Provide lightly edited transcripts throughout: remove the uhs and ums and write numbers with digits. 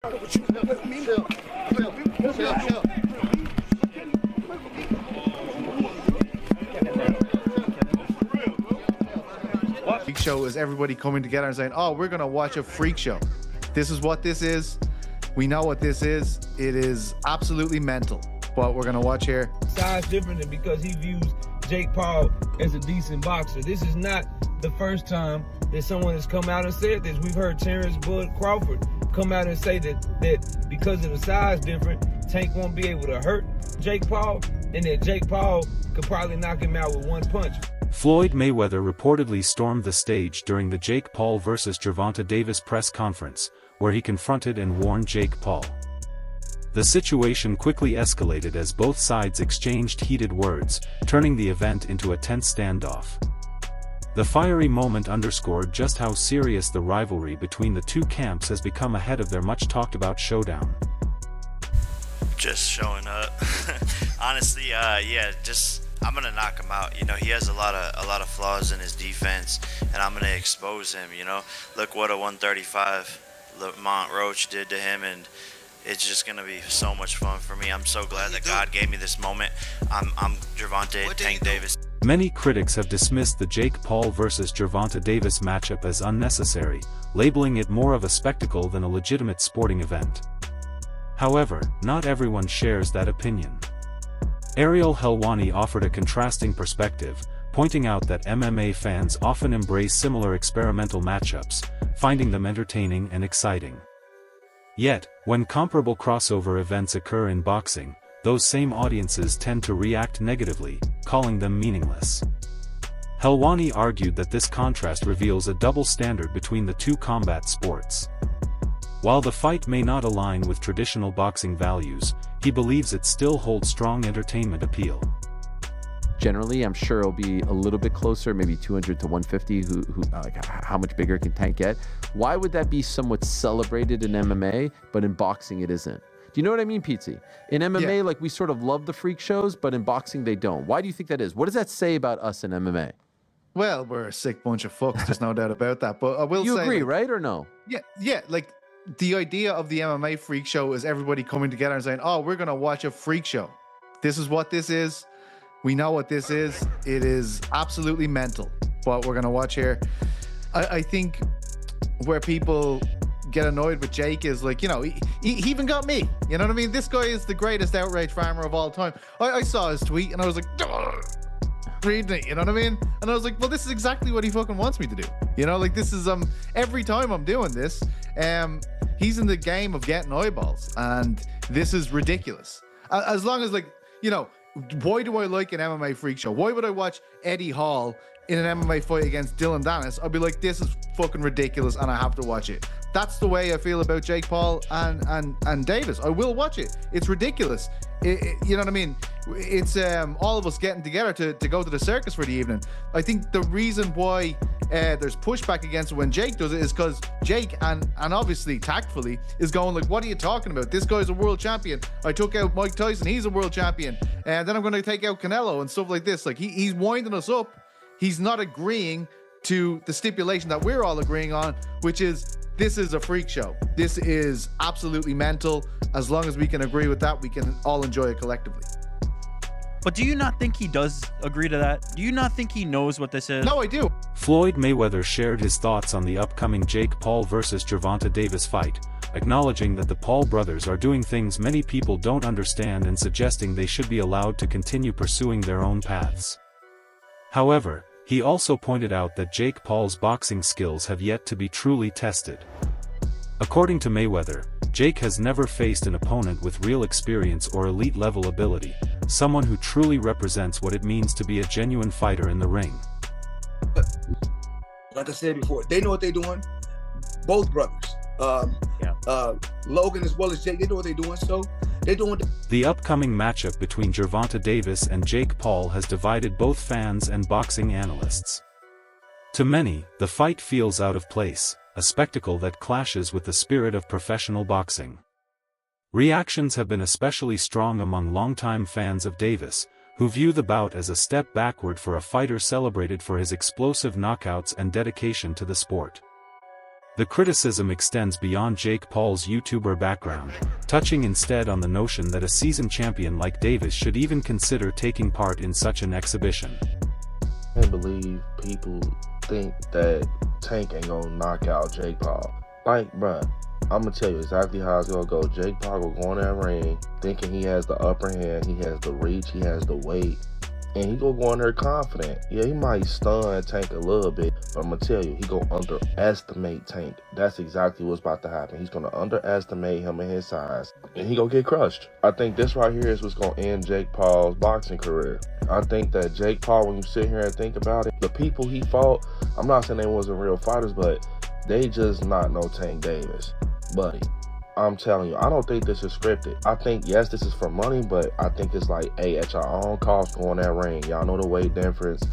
Freak show is everybody coming together and saying, oh, we're going to watch a freak show. This is what this is. We know what this is. It is absolutely mental, what we're going to watch here. Size different than because he views Jake Paul as a decent boxer. This is not the first time that someone has come out and said this. We've heard Terrence Bud Crawford come out and say that because of the size difference, Tank won't be able to hurt Jake Paul, and that Jake Paul could probably knock him out with one punch. Floyd Mayweather reportedly stormed the stage during the Jake Paul vs. Gervonta Davis press conference, where he confronted and warned Jake Paul. The situation quickly escalated as both sides exchanged heated words, turning the event into a tense standoff. The fiery moment underscored just how serious the rivalry between the two camps has become ahead of their much-talked-about showdown. Just showing up. Honestly, yeah, I'm gonna knock him out. You know, he has a lot of flaws in his defense, and I'm gonna expose him. You know, look what a 135 Lamont Roach did to him, and it's just gonna be so much fun for me. I'm so glad that God gave me this moment. I'm Gervonta Tank Davis. Many critics have dismissed the Jake Paul vs. Gervonta Davis matchup as unnecessary, labeling it more of a spectacle than a legitimate sporting event. However, not everyone shares that opinion. Ariel Helwani offered a contrasting perspective, pointing out that MMA fans often embrace similar experimental matchups, finding them entertaining and exciting. Yet, when comparable crossover events occur in boxing, those same audiences tend to react negatively, calling them meaningless. Helwani argued that this contrast reveals a double standard between the two combat sports. While the fight may not align with traditional boxing values, he believes it still holds strong entertainment appeal. Generally, I'm sure it'll be a little bit closer, maybe 200 to 150. Like, how much bigger can Tank get? Why would that be somewhat celebrated in MMA, but in boxing it isn't? Do you know what I mean, Pizzi? In MMA, like, we sort of love the freak shows, but in boxing they don't. Why do you think that is? What does that say about us in MMA? Well, we're a sick bunch of fucks. There's no doubt about that. But I will say, you agree, right, or no? Yeah. Like, the idea of the MMA freak show is everybody coming together and saying, oh, we're going to watch a freak show. This is what this is. We know what this is. It is absolutely mental, what we're going to watch here. I think where people get annoyed with Jake is, like, you know, he even got me. You know what I mean? This guy is the greatest outrage farmer of all time. I saw his tweet and I was like, reading it, you know what I mean? And I was like, well, this is exactly what he fucking wants me to do. You know, like, this is every time I'm doing this, he's in the game of getting eyeballs, and this is ridiculous. As long as, like, you know, why do I like an MMA freak show? Why would I watch Eddie Hall in an MMA fight against Dylan Dennis? I'd be like, this is fucking ridiculous, and I have to watch it. That's the way I feel about Jake Paul and Davis. I will watch it. It's ridiculous. You know what I mean? It's all of us getting together to go to the circus for the evening. I think the reason why there's pushback against it when Jake does it is because Jake, and obviously tactfully, is going like, what are you talking about? This guy's a world champion. I took out Mike Tyson. He's a world champion. And then I'm going to take out Canelo and stuff like this. Like, he's winding us up. He's not agreeing to the stipulation that we're all agreeing on, which is, this is a freak show. This is absolutely mental. As long as we can agree with that, we can all enjoy it collectively. But do you not think he does agree to that? Do you not think he knows what this is? No, I do. Floyd Mayweather shared his thoughts on the upcoming Jake Paul vs. Gervonta Davis fight, acknowledging that the Paul brothers are doing things many people don't understand and suggesting they should be allowed to continue pursuing their own paths. However, he also pointed out that Jake Paul's boxing skills have yet to be truly tested. According to Mayweather, Jake has never faced an opponent with real experience or elite-level ability, someone who truly represents what it means to be a genuine fighter in the ring. Like I said before, they know what they're doing. Both brothers. Logan as well as Jake, they know what they're doing, so they're doing. The upcoming matchup between Gervonta Davis and Jake Paul has divided both fans and boxing analysts. To many, the fight feels out of place, a spectacle that clashes with the spirit of professional boxing. Reactions have been especially strong among longtime fans of Davis, who view the bout as a step backward for a fighter celebrated for his explosive knockouts and dedication to the sport. The criticism extends beyond Jake Paul's YouTuber background, touching instead on the notion that a seasoned champion like Davis should even consider taking part in such an exhibition. I can't believe people think that Tank ain't gonna knock out Jake Paul. Like, bruh, I'm gonna tell you exactly how it's gonna go. Jake Paul will go in that ring thinking he has the upper hand, he has the reach, he has the weight, and he gonna go in there confident. Yeah, he might stun Tank a little bit, but I'm gonna tell you, he gonna underestimate Tank. That's exactly what's about to happen. He's gonna underestimate him and his size, and he gonna get crushed. I think this right here is what's gonna end Jake Paul's boxing career. I think that Jake Paul, when you sit here and think about it, the people he fought, I'm not saying they wasn't real fighters, but they just not no Tank Davis. Buddy, I'm telling you, I don't think this is scripted. I think, yes, this is for money, but I think it's like, hey, at your own cost, go in that ring. Y'all know the weight difference.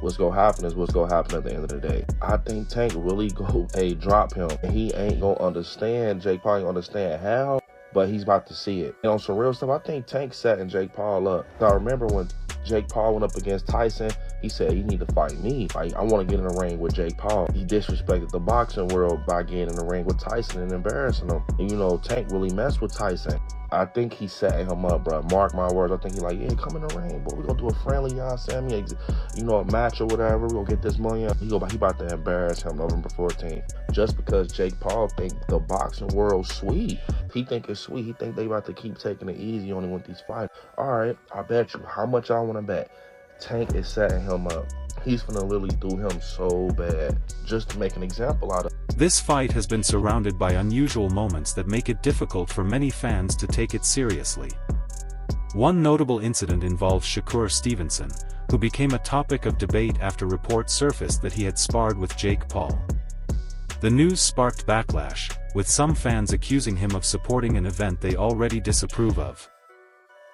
What's gonna happen is what's gonna happen at the end of the day. I think Tank really go, hey, drop him. And he ain't gonna understand, Jake Paul ain't understand how, but he's about to see it. And on some real stuff, I think Tank setting Jake Paul up. So I remember when Jake Paul went up against Tyson, he said, you need to fight me. Like, I want to get in the ring with Jake Paul. He disrespected the boxing world by getting in the ring with Tyson and embarrassing him. And, you know, Tank really messed with Tyson. I think he's setting him up, bro. Mark my words. I think he's like, yeah, come in the ring, but we're going to do a friendly, you know what I'm saying? You know, a match or whatever. We're going to get this money. He about to embarrass him November 14th. Just because Jake Paul think the boxing world's sweet. He think it's sweet. He think they about to keep taking it easy on him with these fights. All right, I bet you. How much y'all want to bet? Tank is setting him up. He's gonna literally do him so bad just to make an example out of. This fight has been surrounded by unusual moments that make it difficult for many fans to take it seriously. One notable incident involves Shakur Stevenson, who became a topic of debate after reports surfaced that he had sparred with Jake Paul. The news sparked backlash, with some fans accusing him of supporting an event they already disapprove of.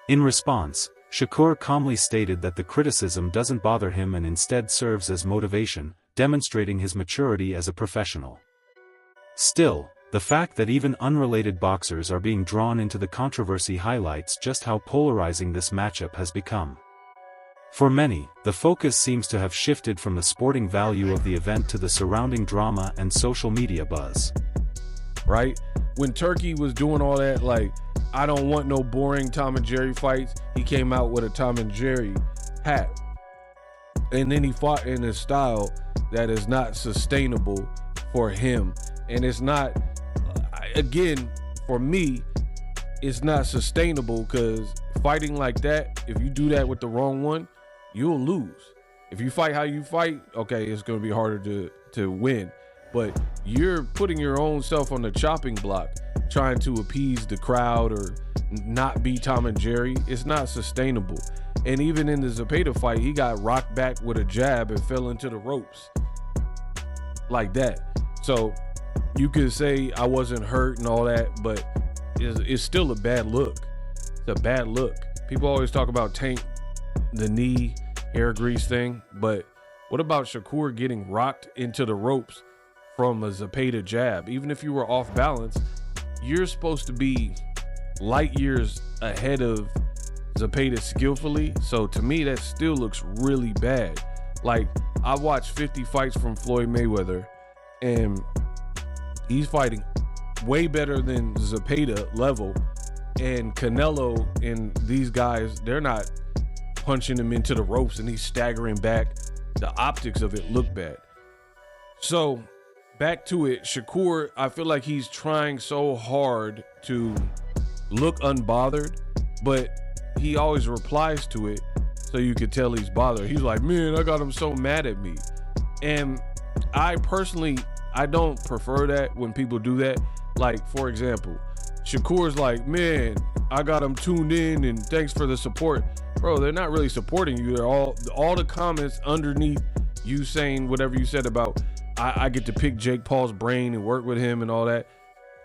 In response, Shakur calmly stated that the criticism doesn't bother him and instead serves as motivation, demonstrating his maturity as a professional. Still, the fact that even unrelated boxers are being drawn into the controversy highlights just how polarizing this matchup has become. For many, the focus seems to have shifted from the sporting value of the event to the surrounding drama and social media buzz. Right? When Turkey was doing all that, like, I don't want no boring Tom and Jerry fights, he came out with a Tom and Jerry hat. And then he fought in a style that is not sustainable for him. And it's not, again, for me, it's not sustainable because fighting like that, if you do that with the wrong one, you'll lose. If you fight how you fight, okay, it's going to be harder to win. But you're putting your own self on the chopping block, trying to appease the crowd or not be Tom and Jerry. It's not sustainable. And even in the Zepeda fight, he got rocked back with a jab and fell into the ropes like that. So you could say I wasn't hurt and all that, but it's still a bad look. It's a bad look. People always talk about Tank, the knee, hair grease thing, but what about Shakur getting rocked into the ropes from a Zepeda jab? Even if you were off balance, you're supposed to be light years ahead of Zepeda skillfully. So to me, that still looks really bad. Like, I watched 50 fights from Floyd Mayweather, and he's fighting way better than Zepeda level. And Canelo and these guys, they're not punching him into the ropes and he's staggering back. The optics of it look bad. So back to it, Shakur, I feel like he's trying so hard to look unbothered, but he always replies to it so you could tell he's bothered. He's like, man, I got him so mad at me. And I personally, I don't prefer that when people do that. Like, for example, Shakur's like, man, I got him tuned in and thanks for the support. Bro, they're not really supporting you. They're all the comments underneath you saying whatever you said about I get to pick Jake Paul's brain and work with him and all that.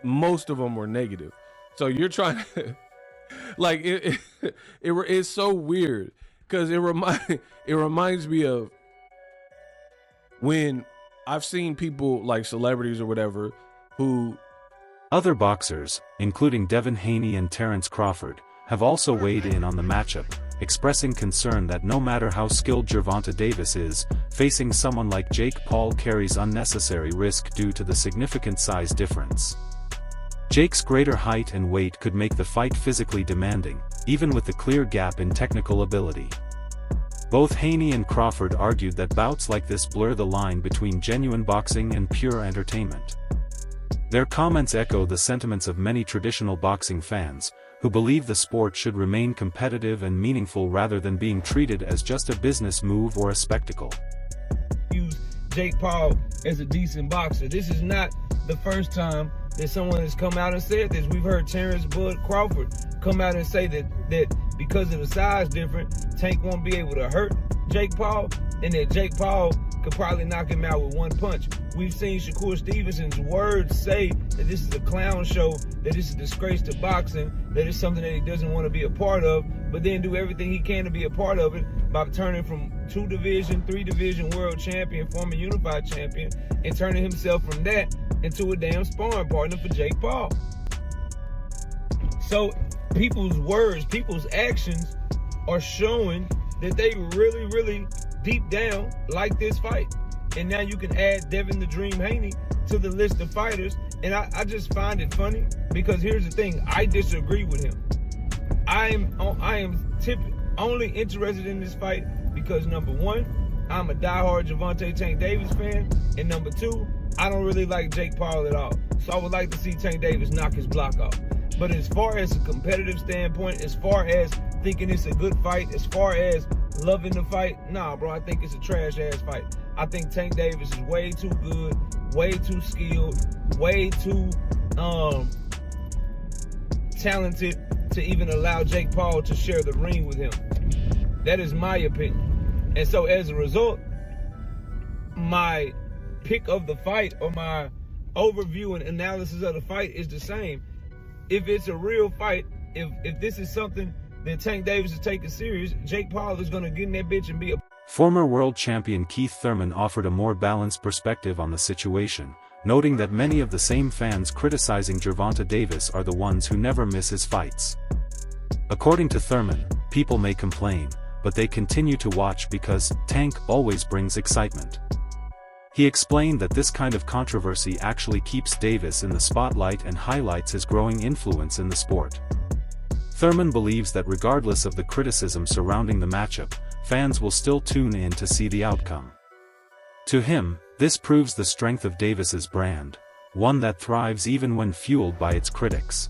Most of them were negative. So you're trying to, like, it's so weird because it reminds me of when I've seen people like celebrities or whatever who. Other boxers, including Devin Haney and Terrence Crawford, have also weighed in on the matchup, expressing concern that no matter how skilled Gervonta Davis is, facing someone like Jake Paul carries unnecessary risk due to the significant size difference. Jake's greater height and weight could make the fight physically demanding, even with the clear gap in technical ability. Both Haney and Crawford argued that bouts like this blur the line between genuine boxing and pure entertainment. Their comments echo the sentiments of many traditional boxing fans, who believe the sport should remain competitive and meaningful rather than being treated as just a business move or a spectacle. Use Jake Paul as a decent boxer. This is not the first time that someone has come out and said this. We've heard Terrence Bud Crawford come out and say that because of the size difference, Tank won't be able to hurt Jake Paul, and that Jake Paul could probably knock him out with one punch. We've seen Shakur Stevenson's words say that this is a clown show, that this is a disgrace to boxing, that it's something that he doesn't want to be a part of, but then do everything he can to be a part of it by turning from 2-division, 3-division world champion, former unified champion, and turning himself from that into a damn sparring partner for Jake Paul. So people's words, people's actions are showing that they really, really deep down like this fight. And now you can add Devin the Dream Haney to the list of fighters. And I just find it funny because here's the thing, I disagree with him. I am only interested in this fight because number one, I'm a diehard Gervonta Tank Davis fan, and number two, I don't really like Jake Paul at all. So I would like to see Tank Davis knock his block off. But as far as a competitive standpoint, as far as thinking it's a good fight, as far as loving the fight, nah, bro, I think it's a trash-ass fight. I think Tank Davis is way too good, way too skilled, way too talented to even allow Jake Paul to share the ring with him. That is my opinion. And so as a result, my pick of the fight or my overview and analysis of the fight is the same. If it's a real fight, if this is something that Tank Davis is taking serious, Jake Paul is going to get in that bitch and be a... Former world champion Keith Thurman offered a more balanced perspective on the situation, noting that many of the same fans criticizing Gervonta Davis are the ones who never miss his fights. According to Thurman, people may complain, but they continue to watch because Tank always brings excitement. He explained that this kind of controversy actually keeps Davis in the spotlight and highlights his growing influence in the sport. Thurman believes that regardless of the criticism surrounding the matchup, fans will still tune in to see the outcome. To him, this proves the strength of Davis's brand, one that thrives even when fueled by its critics.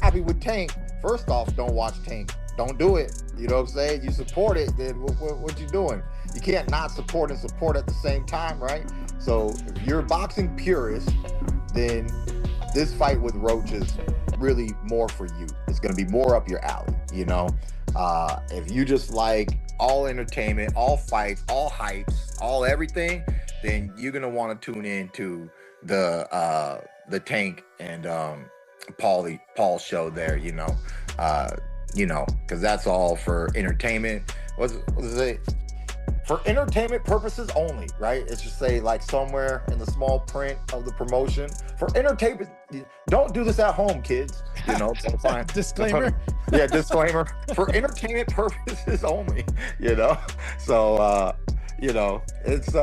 Happy with Tank. First off, don't watch Tank. Don't do it. You know what I'm saying? You support it, then what you doing? You can't not support and support at the same time, right? So if you're a boxing purist, then this fight with Roach is really more for you. It's going to be more up your alley, you know? If you just like all entertainment, all fights, all hypes, all everything, then you're going to want to tune in to the Tank and Paul show there, you know, because that's all for entertainment. What is it? For entertainment purposes only, right? It's just say like somewhere in the small print of the promotion. For entertainment, don't do this at home, kids. You know, so fine. Disclaimer. Yeah, disclaimer. For entertainment purposes only, you know. So, you know, it's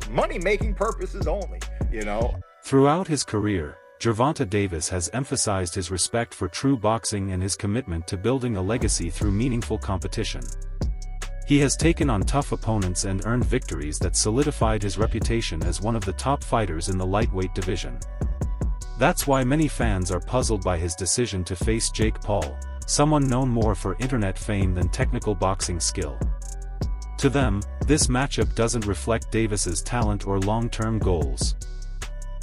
money-making purposes only, you know. Throughout his career, Gervonta Davis has emphasized his respect for true boxing and his commitment to building a legacy through meaningful competition. He has taken on tough opponents and earned victories that solidified his reputation as one of the top fighters in the lightweight division. That's why many fans are puzzled by his decision to face Jake Paul, someone known more for internet fame than technical boxing skill. To them, this matchup doesn't reflect Davis's talent or long-term goals.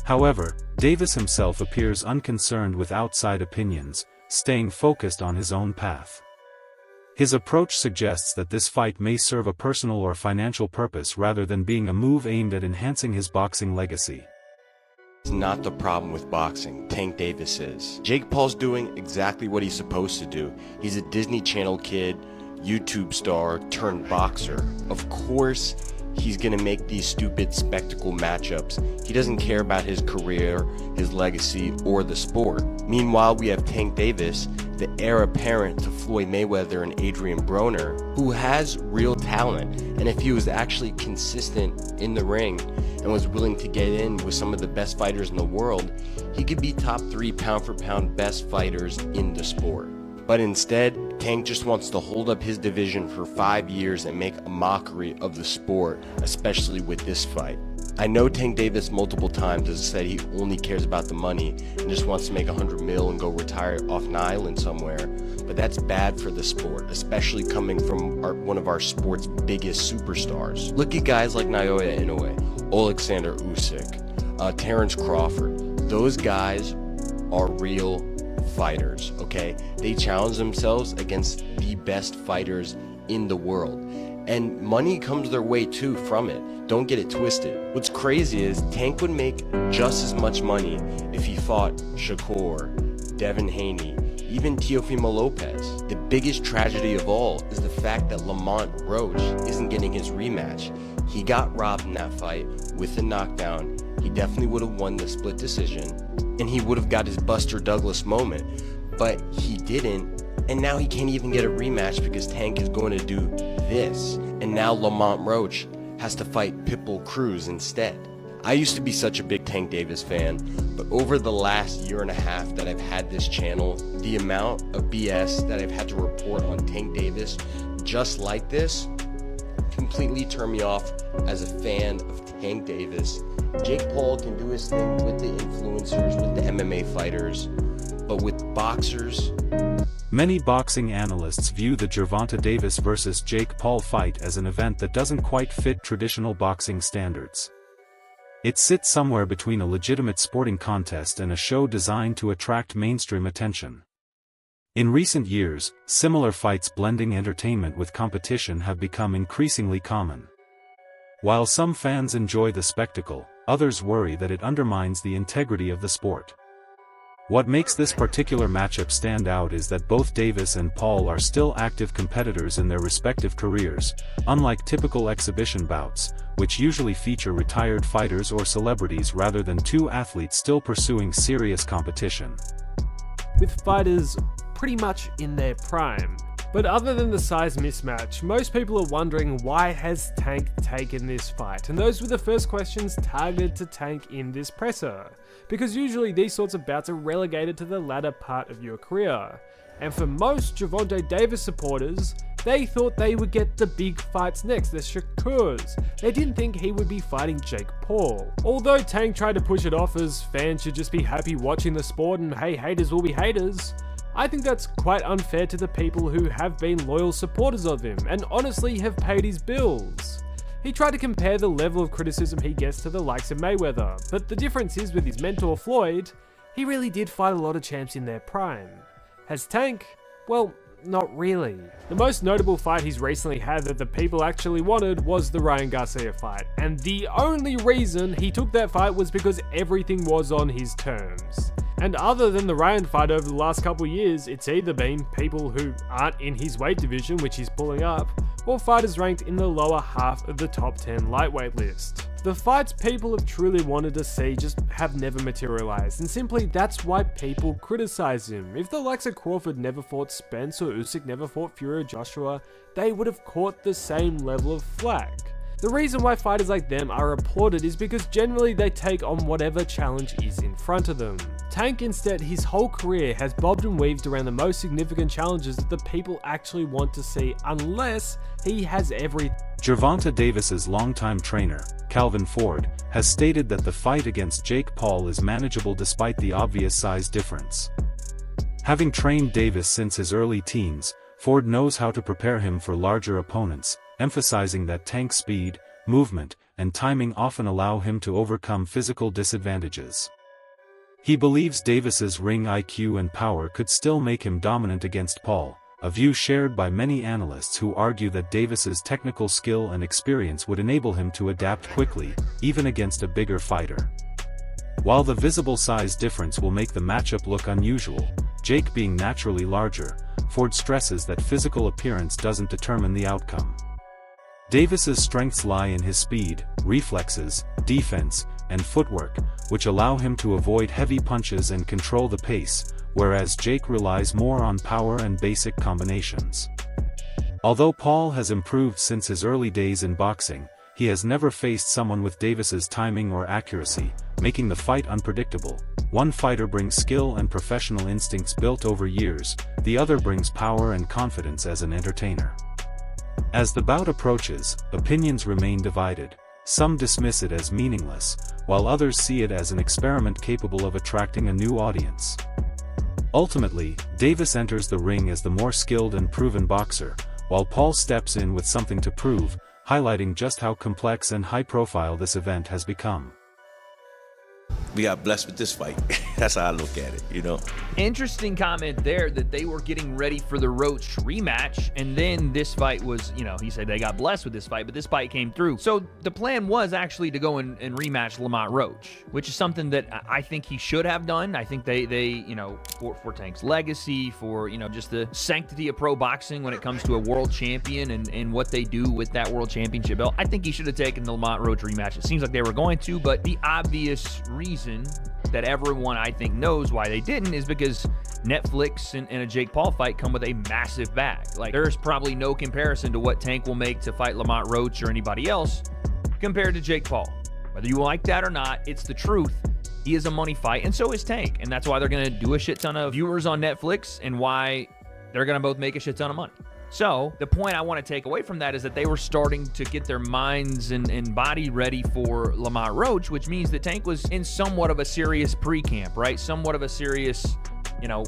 However, Davis himself appears unconcerned with outside opinions, staying focused on his own path. His approach suggests that this fight may serve a personal or financial purpose rather than being a move aimed at enhancing his boxing legacy. It's not the problem with boxing, Tank Davis is. Jake Paul's doing exactly what he's supposed to do. He's a Disney Channel kid, YouTube star turned boxer. Of course, he's gonna make these stupid spectacle matchups. He doesn't care about his career, his legacy, or the sport. Meanwhile, we have Tank Davis, the heir apparent to Floyd Mayweather and Adrian Broner, who has real talent, and if he was actually consistent in the ring and was willing to get in with some of the best fighters in the world, he could be top 3 pound for pound best fighters in the sport. But instead, Tank just wants to hold up his division for 5 years and make a mockery of the sport, especially with this fight. I know Tank Davis multiple times has said he only cares about the money and just wants to make $100 million and go retire off an island somewhere, but that's bad for the sport, especially coming from one of our sport's biggest superstars. Look at guys like Naoya Inoue, Alexander Usyk, Terrence Crawford. Those guys are real fighters, okay? They challenge themselves against the best fighters in the world, and money comes their way too from it. Don't get it twisted. What's crazy is Tank would make just as much money if he fought Shakur, Devin Haney, even Teofimo Lopez. The biggest tragedy of all is the fact that Lamont Roach isn't getting his rematch. He got robbed in that fight with a knockdown. He definitely would have won the split decision, and he would have got his Buster Douglas moment, but he didn't, and now he can't even get a rematch because Tank is going to do this, and now Lamont Roach has to fight Pitbull Cruz instead. I used to be such a big Tank Davis fan, but over the last year and a half that I've had this channel, the amount of BS that I've had to report on Tank Davis just like this completely turned me off as a fan of Tank Davis. Jake Paul can do his thing with the influencers, with the MMA fighters, but with boxers... Many boxing analysts view the Gervonta Davis vs. Jake Paul fight as an event that doesn't quite fit traditional boxing standards. It sits somewhere between a legitimate sporting contest and a show designed to attract mainstream attention. In recent years, similar fights blending entertainment with competition have become increasingly common. While some fans enjoy the spectacle, others worry that it undermines the integrity of the sport. What makes this particular matchup stand out is that both Davis and Paul are still active competitors in their respective careers, unlike typical exhibition bouts, which usually feature retired fighters or celebrities rather than two athletes still pursuing serious competition. With fighters pretty much in their prime. But other than the size mismatch, most people are wondering why has Tank taken this fight, and those were the first questions targeted to Tank in this presser, because usually these sorts of bouts are relegated to the latter part of your career. And for most Gervonta Davis supporters, they thought they would get the big fights next, the Shakurs. They didn't think he would be fighting Jake Paul. Although Tank tried to push it off as fans should just be happy watching the sport and hey, haters will be haters, I think that's quite unfair to the people who have been loyal supporters of him and honestly have paid his bills. He tried to compare the level of criticism he gets to the likes of Mayweather, but the difference is with his mentor Floyd, he really did fight a lot of champs in their prime. Has Tank? Well, not really. The most notable fight he's recently had that the people actually wanted was the Ryan Garcia fight, and the only reason he took that fight was because everything was on his terms. And other than the Ryan fight over the last couple years, it's either been people who aren't in his weight division, which he's pulling up, or fighters ranked in the lower half of the top 10 lightweight list. The fights people have truly wanted to see just have never materialized, and simply that's why people criticize him. If the likes of Crawford never fought Spence or Usyk never fought Fury or Joshua, they would have caught the same level of flack. The reason why fighters like them are applauded is because generally they take on whatever challenge is in front of them. Tank instead, his whole career has bobbed and weaved around the most significant challenges that the people actually want to see, unless he has everything. Gervonta Davis's longtime trainer, Calvin Ford, has stated that the fight against Jake Paul is manageable despite the obvious size difference. Having trained Davis since his early teens, Ford knows how to prepare him for larger opponents, emphasizing that Tank's speed, movement, and timing often allow him to overcome physical disadvantages. He believes Davis's ring IQ and power could still make him dominant against Paul, a view shared by many analysts who argue that Davis's technical skill and experience would enable him to adapt quickly, even against a bigger fighter. While the visible size difference will make the matchup look unusual, Jake being naturally larger, Ford stresses that physical appearance doesn't determine the outcome. Davis's strengths lie in his speed, reflexes, defense, and footwork, which allow him to avoid heavy punches and control the pace, whereas Jake relies more on power and basic combinations. Although Paul has improved since his early days in boxing, he has never faced someone with Davis's timing or accuracy, making the fight unpredictable. One fighter brings skill and professional instincts built over years, the other brings power and confidence as an entertainer. As the bout approaches, opinions remain divided. Some dismiss it as meaningless, while others see it as an experiment capable of attracting a new audience. Ultimately, Davis enters the ring as the more skilled and proven boxer, while Paul steps in with something to prove, highlighting just how complex and high-profile this event has become. We got blessed with this fight. That's how I look at it, you know. Interesting comment there that they were getting ready for the Roach rematch, and then this fight was, he said they got blessed with this fight, but this fight came through. So the plan was actually to go and rematch Lamont Roach, which is something that I think he should have done. I think they for Tank's legacy, for, just the sanctity of pro boxing when it comes to a world champion and what they do with that world championship belt, I think he should have taken the Lamont Roach rematch. It seems like they were going to, but the obvious reason that everyone I think knows why they didn't is because Netflix and a Jake Paul fight come with a massive bag. Like, there's probably no comparison to what Tank will make to fight Lamont Roach or anybody else compared to Jake Paul. Whether you like that or not, it's the truth. He is a money fight, and so is Tank, and that's why they're going to do a shit ton of viewers on Netflix and why they're going to both make a shit ton of money. So the point I want to take away from that is that they were starting to get their minds and body ready for Lamont Roach, which means that Tank was in somewhat of a serious pre-camp, right? Somewhat of a serious,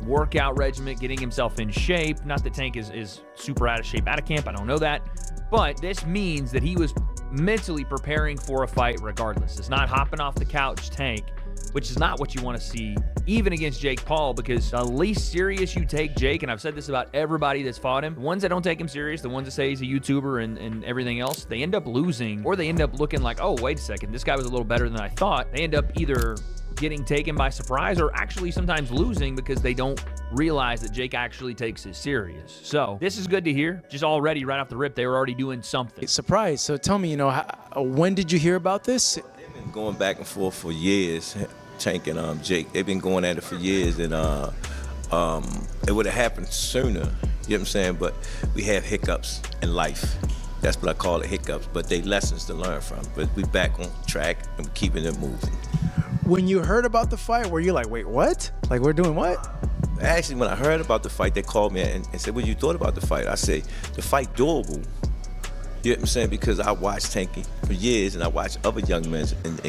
workout regimen, getting himself in shape. Not that Tank is super out of shape out of camp. I don't know that. But this means that he was mentally preparing for a fight regardless. It's not hopping off the couch Tank, which is not what you want to see even against Jake Paul, because the least serious you take Jake, and I've said this about everybody that's fought him, the ones that don't take him serious, the ones that say he's a YouTuber and everything else, they end up losing, or they end up looking like, oh, wait a second, this guy was a little better than I thought. They end up either getting taken by surprise or actually sometimes losing because they don't realize that Jake actually takes it serious. So this is good to hear. Just already right off the rip, they were already doing something. Surprise. So tell me, when did you hear about this? They've been going back and forth for years. Tank and Jake, they've been going at it for years, and it would have happened sooner, you know what I'm saying? But we have hiccups in life. That's what I call it, hiccups, but they lessons to learn from. But we back on track and we're keeping it moving. When you heard about the fight, were you like, wait, what? Like, we're doing what? Actually, when I heard about the fight, they called me and said, what you thought about the fight? I said, the fight doable. You know what I'm saying? Because I watched Tanky for years, and I watched other young men and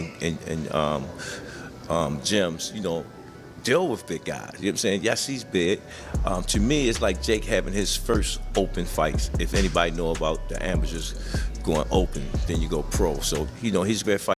gyms, deal with big guys. You know what I'm saying? Yes, he's big. To me, it's like Jake having his first open fights. If anybody know about the amateurs going open, then you go pro. So, he's a great fighter.